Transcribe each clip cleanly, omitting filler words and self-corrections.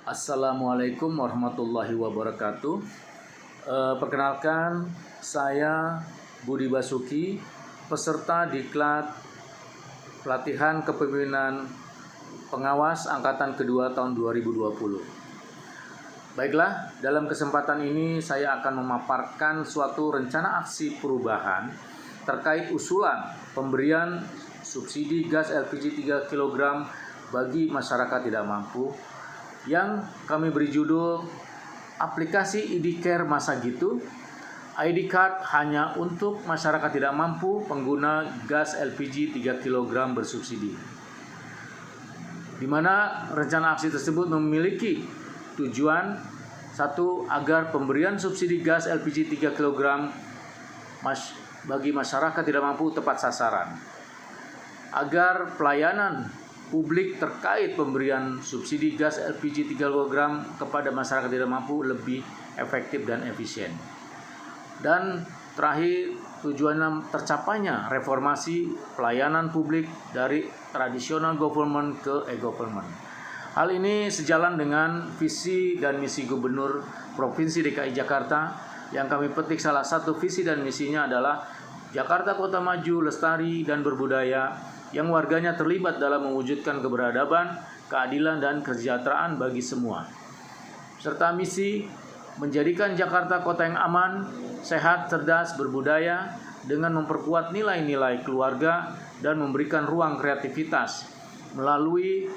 Assalamualaikum warahmatullahi wabarakatuh. Perkenalkan, saya Budi Basuki, peserta Diklat Pelatihan Kepemimpinan Pengawas Angkatan Kedua tahun 2020. Baiklah, dalam kesempatan ini saya akan memaparkan suatu rencana aksi perubahan terkait usulan pemberian subsidi gas LPG 3 kg bagi masyarakat tidak mampu yang kami beri judul aplikasi ID Care masa gitu, ID card hanya untuk masyarakat tidak mampu pengguna gas LPG 3 kg bersubsidi. Di mana rencana aksi tersebut memiliki tujuan satu, agar pemberian subsidi gas LPG 3 kg bagi masyarakat tidak mampu tepat sasaran, agar pelayanan publik terkait pemberian subsidi gas LPG 3 kg kepada masyarakat tidak mampu lebih efektif dan efisien. Dan terakhir, tujuan tercapainya reformasi pelayanan publik dari tradisional government ke e-government. Hal ini sejalan dengan visi dan misi Gubernur Provinsi DKI Jakarta yang kami petik. Salah satu visi dan misinya adalah Jakarta Kota Maju, Lestari, dan Berbudaya yang warganya terlibat dalam mewujudkan keberadaban, keadilan, dan kesejahteraan bagi semua. Serta misi menjadikan Jakarta kota yang aman, sehat, cerdas, berbudaya dengan memperkuat nilai-nilai keluarga dan memberikan ruang kreativitas melalui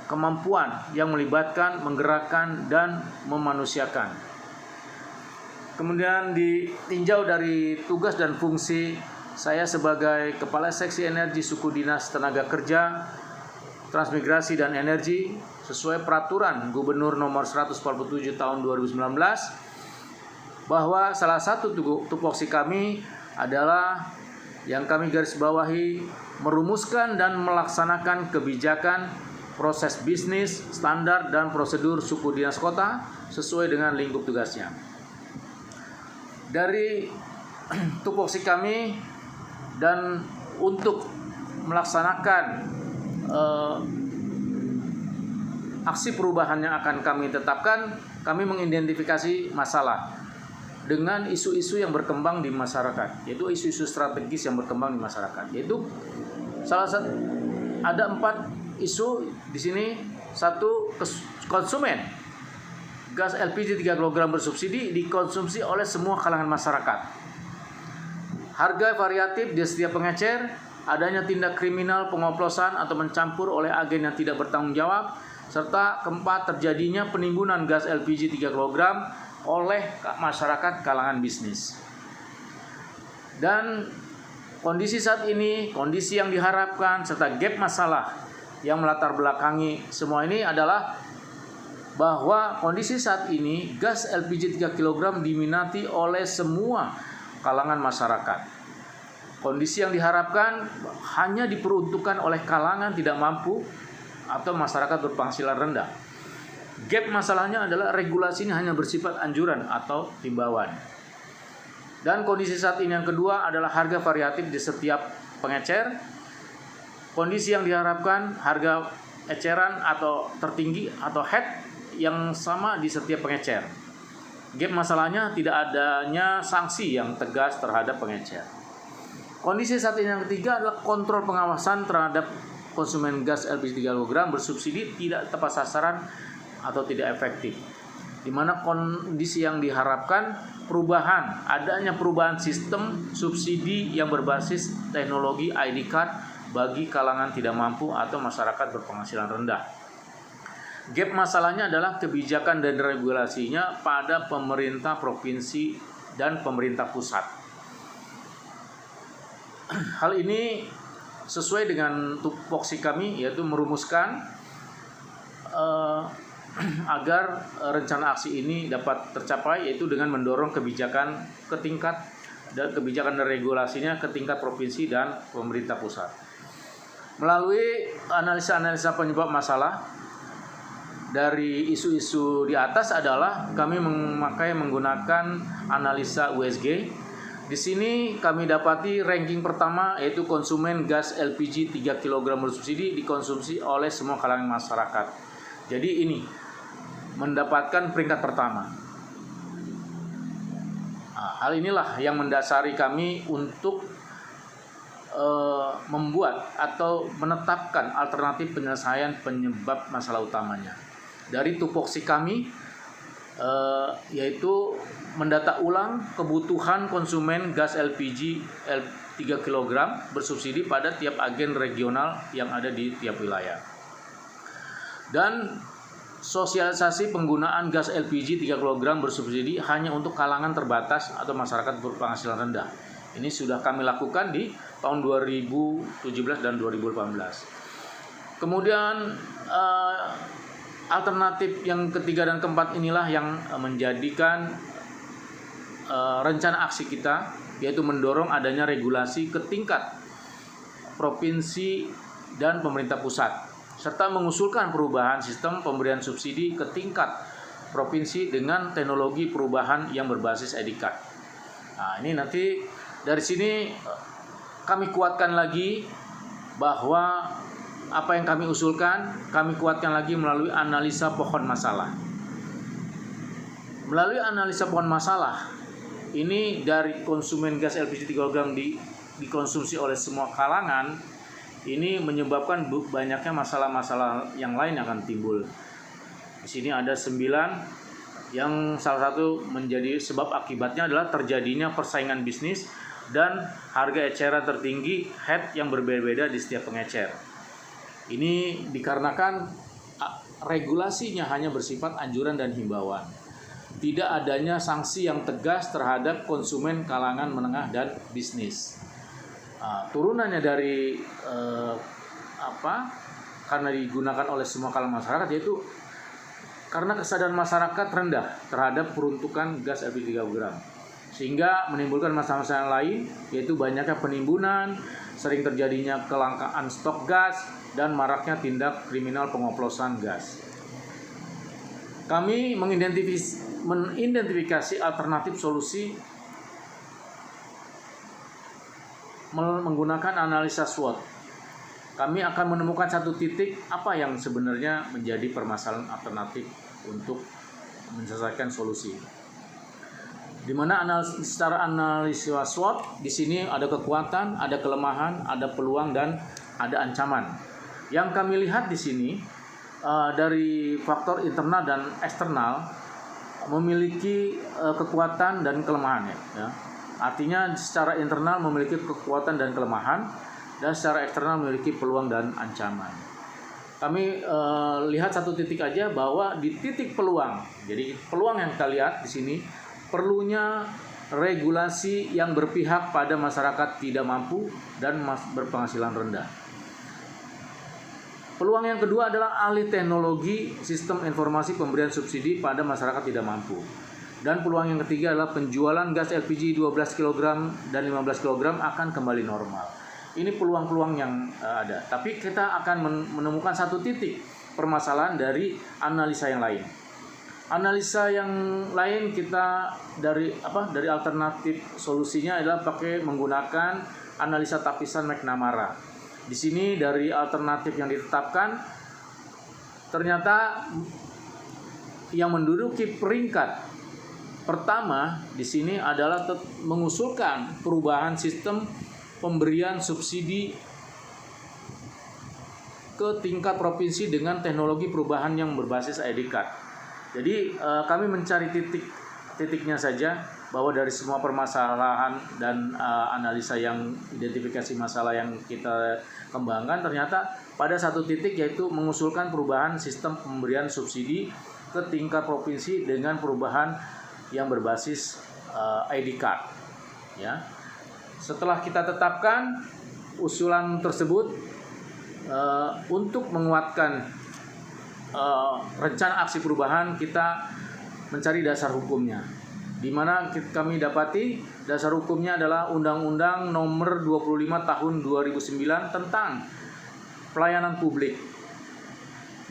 kemampuan yang melibatkan, menggerakkan, dan memanusiakan. Kemudian ditinjau dari tugas dan fungsi, saya sebagai Kepala Seksi Energi Suku Dinas Tenaga Kerja, Transmigrasi dan Energi sesuai Peraturan Gubernur Nomor 147 Tahun 2019, bahwa salah satu tupoksi kami adalah yang kami garis bawahi merumuskan dan melaksanakan kebijakan, proses bisnis, standar, dan prosedur suku dinas kota sesuai dengan lingkup tugasnya. Dari tupoksi kami dan untuk melaksanakan aksi perubahan yang akan kami tetapkan, kami mengidentifikasi masalah dengan isu-isu yang berkembang di masyarakat, yaitu isu-isu strategis yang berkembang di masyarakat. Yaitu salah satu ada 4 isu di sini. Satu, konsumen gas LPG 3 kg bersubsidi dikonsumsi oleh semua kalangan masyarakat. Harga variatif di setiap pengecer, adanya tindak kriminal pengoplosan atau mencampur oleh agen yang tidak bertanggung jawab, serta keempat, terjadinya penimbunan gas LPG 3 kg oleh masyarakat kalangan bisnis. Dan kondisi saat ini, kondisi yang diharapkan, serta gap masalah yang melatar belakangi semua ini adalah bahwa kondisi saat ini gas LPG 3 kg diminati oleh semua kalangan masyarakat. Kondisi yang diharapkan hanya diperuntukkan oleh kalangan tidak mampu atau masyarakat berpenghasilan rendah. Gap masalahnya adalah regulasi ini hanya bersifat anjuran atau himbauan. Dan kondisi saat ini yang kedua adalah harga variatif di setiap pengecer. Kondisi yang diharapkan harga eceran atau tertinggi atau head yang sama di setiap pengecer. Gap masalahnya tidak adanya sanksi yang tegas terhadap pengecer. Kondisi saat ini yang ketiga adalah kontrol pengawasan terhadap konsumen gas LPG 3 kg bersubsidi tidak tepat sasaran atau tidak efektif. Di mana kondisi yang diharapkan adanya perubahan sistem subsidi yang berbasis teknologi ID card bagi kalangan tidak mampu atau masyarakat berpenghasilan rendah. Gap masalahnya adalah kebijakan dan regulasinya pada pemerintah provinsi dan pemerintah pusat. Hal ini sesuai dengan tupoksi kami, yaitu merumuskan agar rencana aksi ini dapat tercapai, yaitu dengan mendorong kebijakan kebijakan dan regulasinya ke tingkat provinsi dan pemerintah pusat. Melalui analisa-analisa penyebab masalah dari isu-isu di atas adalah kami menggunakan analisa USG. Di sini kami dapati ranking pertama yaitu konsumen gas LPG 3 kg bersubsidi dikonsumsi oleh semua kalangan masyarakat. Jadi ini mendapatkan peringkat pertama. Nah, hal inilah yang mendasari kami untuk membuat atau menetapkan alternatif penyelesaian penyebab masalah utamanya. Dari tupoksi kami yaitu mendata ulang kebutuhan konsumen gas LPG 3 kg bersubsidi pada tiap agen regional yang ada di tiap wilayah. Dan sosialisasi penggunaan gas LPG 3 kg bersubsidi hanya untuk kalangan terbatas atau masyarakat berpenghasilan rendah. Ini sudah kami lakukan di tahun 2017 dan 2018. Kemudian alternatif yang ketiga dan keempat inilah yang menjadikan rencana aksi kita, yaitu mendorong adanya regulasi ke tingkat provinsi dan pemerintah pusat, serta mengusulkan perubahan sistem pemberian subsidi ke tingkat provinsi dengan teknologi perubahan yang berbasis ID-card. Nah, ini nanti dari sini kami kuatkan lagi bahwa apa yang kami usulkan, kami kuatkan lagi melalui analisa pohon masalah. Melalui analisa pohon masalah, ini dari konsumen gas LPG 3 kg dikonsumsi oleh semua kalangan, ini menyebabkan banyaknya masalah-masalah yang lain yang akan timbul. Di sini ada 9 yang salah satu menjadi sebab akibatnya adalah terjadinya persaingan bisnis dan harga eceran tertinggi head yang berbeda-beda di setiap pengecer. Ini dikarenakan regulasinya hanya bersifat anjuran dan himbauan. Tidak adanya sanksi yang tegas terhadap konsumen kalangan menengah dan bisnis. Turunannya dari karena digunakan oleh semua kalangan masyarakat, yaitu karena kesadaran masyarakat rendah terhadap peruntukan gas LPG 3 kg, sehingga menimbulkan masalah-masalah lain, yaitu banyaknya penimbunan, sering terjadinya kelangkaan stok gas, dan maraknya tindak kriminal pengoplosan gas. Kami mengidentifikasi alternatif solusi menggunakan analisa SWOT. Kami akan menemukan satu titik apa yang sebenarnya menjadi permasalahan alternatif untuk menyelesaikan solusi. Di mana secara analisa SWOT di sini ada kekuatan, ada kelemahan, ada peluang, dan ada ancaman. Yang kami lihat di sini dari faktor internal dan eksternal memiliki kekuatan dan kelemahannya. Ya. Artinya secara internal memiliki kekuatan dan kelemahan, dan secara eksternal memiliki peluang dan ancaman. Kami lihat satu titik aja bahwa di titik peluang. Jadi peluang yang kita lihat di sini perlunya regulasi yang berpihak pada masyarakat tidak mampu dan berpenghasilan rendah. Peluang yang kedua adalah alih teknologi sistem informasi pemberian subsidi pada masyarakat tidak mampu. Dan peluang yang ketiga adalah penjualan gas LPG 12 kg dan 15 kg akan kembali normal. Ini peluang-peluang yang ada. Tapi kita akan menemukan satu titik permasalahan dari analisa yang lain. Analisa yang lain kita dari alternatif solusinya adalah menggunakan analisa tapisan McNamara. Di sini dari alternatif yang ditetapkan ternyata yang menduduki peringkat pertama di sini adalah mengusulkan perubahan sistem pemberian subsidi ke tingkat provinsi dengan teknologi perubahan yang berbasis ID card. Jadi kami mencari titiknya saja bahwa dari semua permasalahan dan analisa yang identifikasi masalah yang kita kembangkan, ternyata pada satu titik yaitu mengusulkan perubahan sistem pemberian subsidi ke tingkat provinsi dengan perubahan yang berbasis ID card. Ya. Setelah kita tetapkan usulan tersebut untuk menguatkan rencana aksi perubahan, kita mencari dasar hukumnya. Di mana kami dapati dasar hukumnya adalah Undang-Undang Nomor 25 Tahun 2009 tentang Pelayanan Publik.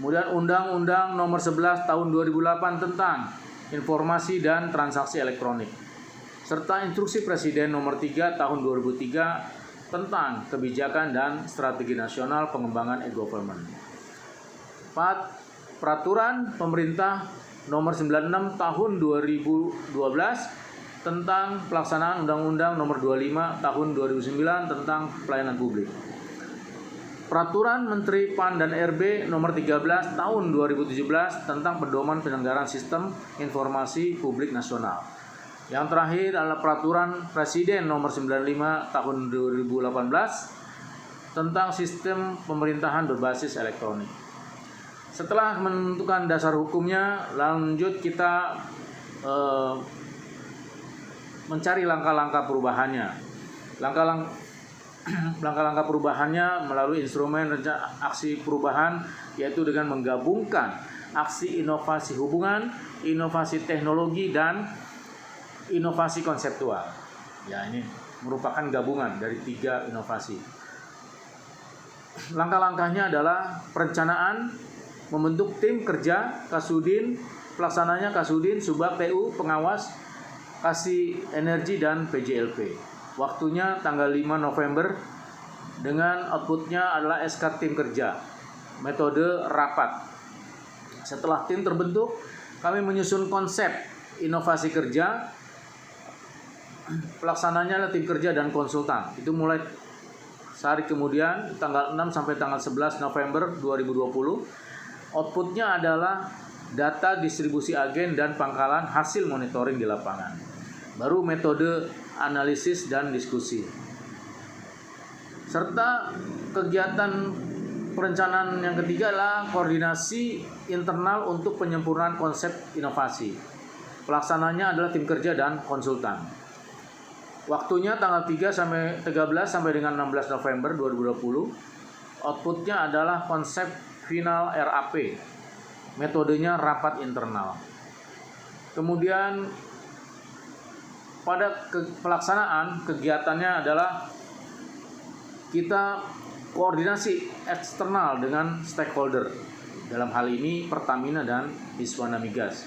Kemudian Undang-Undang Nomor 11 Tahun 2008 tentang Informasi dan Transaksi Elektronik, serta Instruksi Presiden Nomor 3 Tahun 2003 tentang Kebijakan dan Strategi Nasional Pengembangan E-Government. 4. Peraturan Pemerintah nomor 96 tahun 2012 tentang pelaksanaan Undang-Undang nomor 25 tahun 2009 tentang pelayanan publik. Peraturan Menteri PAN dan RB nomor 13 tahun 2017 tentang pedoman penyelenggaraan sistem informasi publik nasional. Yang terakhir adalah Peraturan Presiden nomor 95 tahun 2018 tentang sistem pemerintahan berbasis elektronik. Setelah menentukan dasar hukumnya, lanjut kita mencari langkah-langkah perubahannya. Langkah-langkah perubahannya melalui instrumen rencana aksi perubahan, yaitu dengan menggabungkan aksi inovasi hubungan, inovasi teknologi, dan inovasi konseptual. Ya, ini merupakan gabungan dari 3 inovasi. Langkah-langkahnya adalah perencanaan, membentuk tim kerja Kasudin, pelaksananya Kasudin, Subak TU, pengawas, Kasih Energi, dan PJLP. Waktunya tanggal 5 November dengan outputnya adalah SK tim kerja, metode rapat. Setelah tim terbentuk, kami menyusun konsep inovasi kerja, pelaksananya adalah tim kerja dan konsultan. Itu mulai sehari kemudian, tanggal 6 sampai tanggal 11 November 2020. Outputnya adalah data distribusi agen dan pangkalan hasil monitoring di lapangan. Baru metode analisis dan diskusi. Serta kegiatan perencanaan yang ketiga adalah koordinasi internal untuk penyempurnaan konsep inovasi. Pelaksananya adalah tim kerja dan konsultan. Waktunya tanggal 13 sampai dengan 16 November 2020. Outputnya adalah konsep final RAP. Metodenya rapat internal. Kemudian pada pelaksanaan kegiatannya adalah kita koordinasi eksternal dengan stakeholder. Dalam hal ini Pertamina dan Iswana Migas.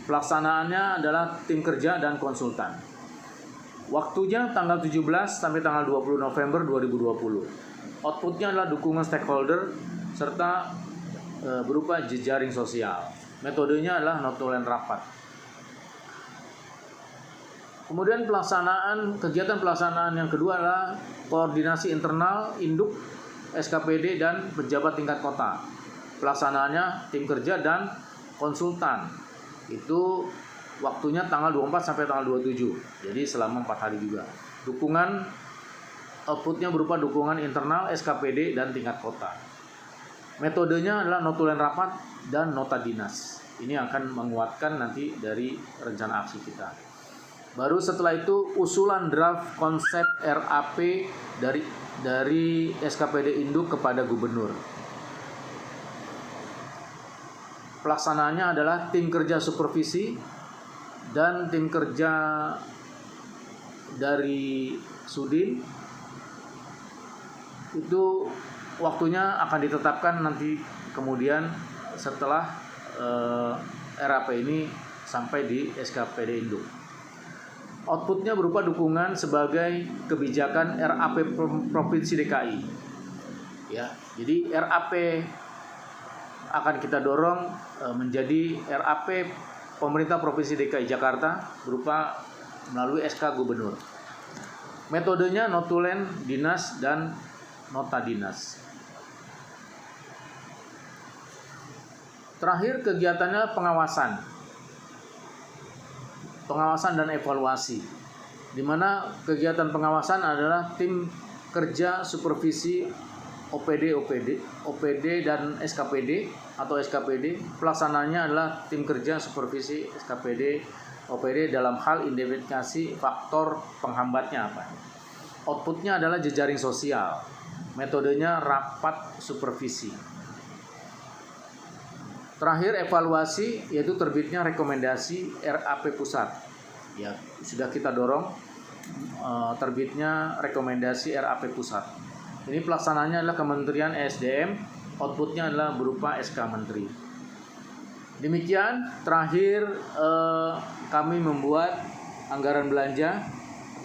Pelaksanaannya adalah tim kerja dan konsultan. Waktunya tanggal 17 sampai tanggal 20 November 2020. Outputnya adalah dukungan stakeholder serta berupa jejaring sosial. Metodenya adalah notulen rapat. Kemudian kegiatan pelaksanaan yang kedua adalah koordinasi internal, induk, SKPD, dan pejabat tingkat kota. Pelaksanaannya tim kerja dan konsultan. Itu waktunya tanggal 24 sampai tanggal 27. Jadi selama 4 hari juga. Dukungan outputnya berupa dukungan internal, SKPD, dan tingkat kota. Metodenya adalah notulen rapat dan nota dinas. Ini akan menguatkan nanti dari rencana aksi kita. Baru setelah itu usulan draft konsep RAP dari SKPD Induk kepada Gubernur. Pelaksanaannya adalah tim kerja supervisi dan tim kerja dari Sudin. Itu waktunya akan ditetapkan nanti kemudian setelah RAP ini sampai di SKPD Induk. Outputnya berupa dukungan sebagai kebijakan RAP Provinsi DKI. Ya, jadi RAP akan kita dorong menjadi RAP Pemerintah Provinsi DKI Jakarta berupa melalui SK Gubernur. Metodenya notulen dinas dan nota dinas. Terakhir kegiatannya pengawasan dan evaluasi, di mana kegiatan pengawasan adalah tim kerja supervisi OPD dan SKPD atau SKPD. Pelaksananya adalah tim kerja supervisi SKPD OPD dalam hal identifikasi faktor penghambatnya apa. Outputnya adalah jejaring sosial. Metodenya rapat supervisi. Terakhir evaluasi, yaitu terbitnya rekomendasi RAP pusat. Ya, sudah kita dorong terbitnya rekomendasi RAP pusat. Ini pelaksananya adalah Kementerian ESDM, outputnya adalah berupa SK Menteri. Demikian terakhir kami membuat anggaran belanja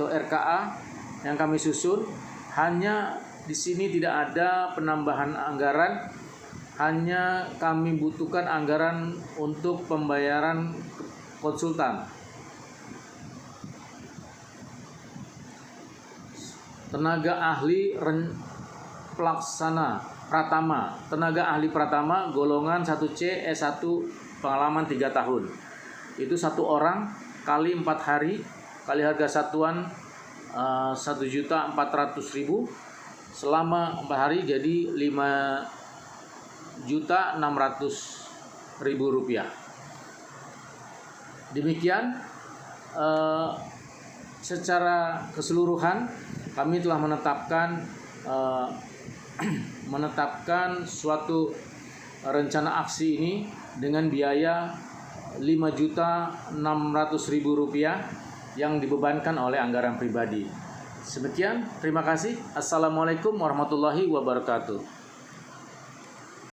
atau RKA yang kami susun. Hanya di sini tidak ada penambahan anggaran hanya kami butuhkan anggaran untuk pembayaran konsultan, tenaga ahli pelaksana Pratama golongan 1C S1 pengalaman 3 tahun. Itu 1 orang kali 4 hari kali harga satuan 1.400.000 selama 4 hari jadi 5.600.000 rupiah. Demikian secara keseluruhan kami telah menetapkan suatu rencana aksi ini dengan biaya 5.600.000 rupiah yang dibebankan oleh anggaran pribadi. Sekian, terima kasih. Assalamualaikum warahmatullahi wabarakatuh.